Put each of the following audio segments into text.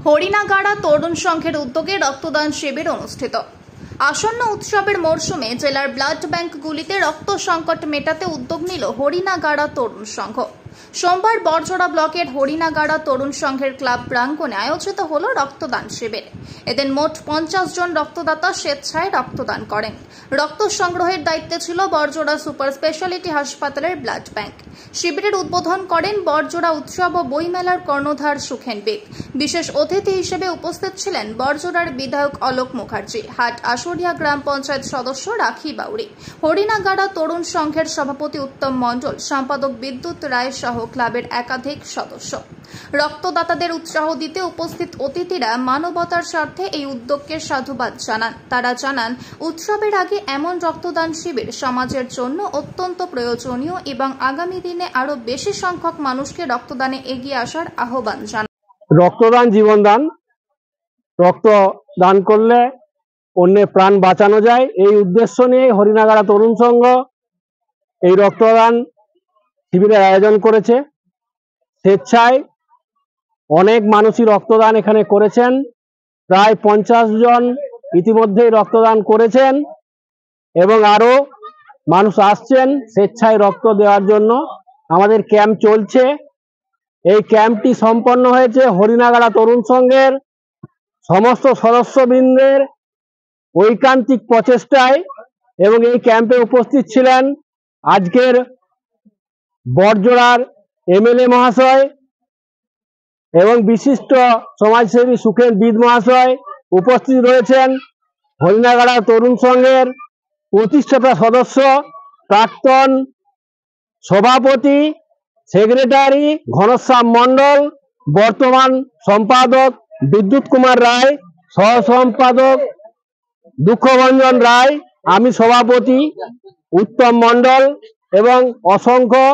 হরিণাগাড়া তরুণ সংঘের উদ্যোগে রক্তদান শিবির অনুষ্ঠিত। আসন্ন উৎসবের মরশুমে জেলার ব্লাড ব্যাংকগুলিতে রক্ত সংকট মেটাতে উদ্যোগ নিল হরিণাগাড়া তরুণ সংঘ। সোমবার বরজোড়া ব্লকের হরিণাগাড়া তরুণ সংঘের ক্লাব প্রাঙ্গণে আয়োজিত হল রক্তদান শিবির। এদিন মোট 50 জন রক্তদাতা স্বেচ্ছায় রক্তদান করেন। রক্ত সংগ্রহের দায়িত্বে ছিল বরজোড়া সুপার স্পেশালিটি হাসপাতালের ব্লাড ব্যাংক। শিবিরের উদ্বোধন করেন বরজোড়া উৎসব ও বইমেলার কর্ণধার সুখেন বেগ। বিশেষ অতিথি হিসেবে উপস্থিত ছিলেন বরজোড়ার বিধায়ক অলোক মুখার্জি, হাট আশুরিয়া গ্রাম পঞ্চায়েত সদস্য রাখি বাউরি, হরিণাগাড়া তরুণ সংঘের সভাপতি উত্তম মণ্ডল, সম্পাদক বিদ্যুৎ রায় সহ ক্লাবের একাধিক সদস্য। রক্তদাতাদের উৎসাহ দিতে উপস্থিত অতিথিরা মানবতার স্বার্থে এই উদ্যোগকে সাধুবাদ জানান। তারা জানান, উৎসবের আগে এমন রক্তদান শিবির সমাজের জন্য অত্যন্ত প্রয়োজনীয় এবং আগামী দিনে আরো বেশি সংখ্যক মানুষকে রক্তদানে এগিয়ে আসার আহ্বান জানান। রক্তদান জীবনদান, রক্তদান করলে অন্যের প্রাণ বাঁচানো যায়, এই উদ্দেশ্য নিয়ে হরিণাগাড়া তরুণ সংঘ এই রক্তদান শিবিরের আয়োজন করেছে। স্বেচ্ছায় অনেক মানুষই রক্তদান এখানে করেছেন। প্রায় 50 জন ইতিমধ্যেই রক্তদান করেছেন এবং আরো মানুষ আসছেন স্বেচ্ছায় রক্ত দেওয়ার জন্য। আমাদের ক্যাম্প চলছে। এই ক্যাম্পটি সম্পন্ন হয়েছে হরিণাগাড়া তরুণ সংঘের সমস্ত সদস্যবৃন্দের ঐকান্তিক প্রচেষ্টায় এবং এই ক্যাম্পে উপস্থিত ছিলেন আজকের বরজোড়ার এমএলএ মহাশয় এবং বিশিষ্ট সমাজসেবী সুখেন বিদ মহাশয়। উপস্থিত রয়েছেন হরিণাগাড়া তরুণ সংঘের প্রতিষ্ঠাতা সদস্য, প্রাক্তন সভাপতি, সেক্রেটারি ঘনশ্যাম মণ্ডল, বর্তমান সম্পাদক বিদ্যুৎ কুমার রায়, সহ সম্পাদক দুঃখভঞ্জন রায়, আমি সভাপতি উত্তম মণ্ডল এবং অসংখ্য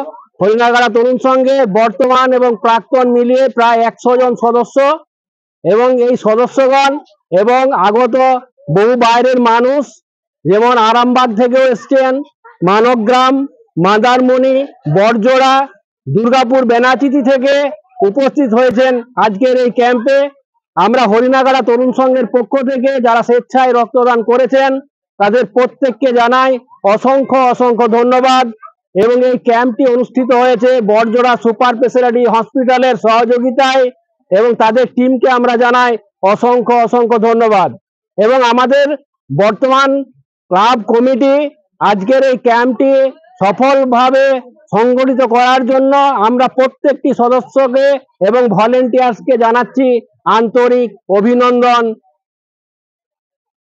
হরিণাগাড়া তরুণ সংঘে বর্তমান এবং প্রাক্তন মিলিয়ে প্রায় 100 জন সদস্য এবং এই সদস্যগণ এবং আগত বহু বাইরের মানুষ, যেমন আরামবাগ থেকেও এসছেন, মানবগ্রাম, মাদারমণি, বরজোড়া, দুর্গাপুর, বেনাচিতি থেকে উপস্থিত হয়েছেন আজকের এই ক্যাম্পে। আমরা হরিণাগাড়া তরুণ সংঘের পক্ষ থেকে যারা স্বেচ্ছায় রক্তদান করেছেন তাদের প্রত্যেককে জানাই অসংখ্য অসংখ্য ধন্যবাদ। এবং এই ক্যাম্পটি অনুষ্ঠিত হয়েছে বরজোড়া সুপার স্পেশালিটি হসপিটালের সহযোগিতায় এবং তাদের টিমকে আমরা জানাই অসংখ্য অসংখ্য ধন্যবাদ। এবং আমাদের বর্তমান ক্লাব কমিটি আজকের এই ক্যাম্পটি সফলভাবে সংগঠিত করার জন্য আমরা প্রত্যেকটি সদস্যকে এবং ভলেন্টিয়ার্সকে জানাচ্ছি আন্তরিক অভিনন্দন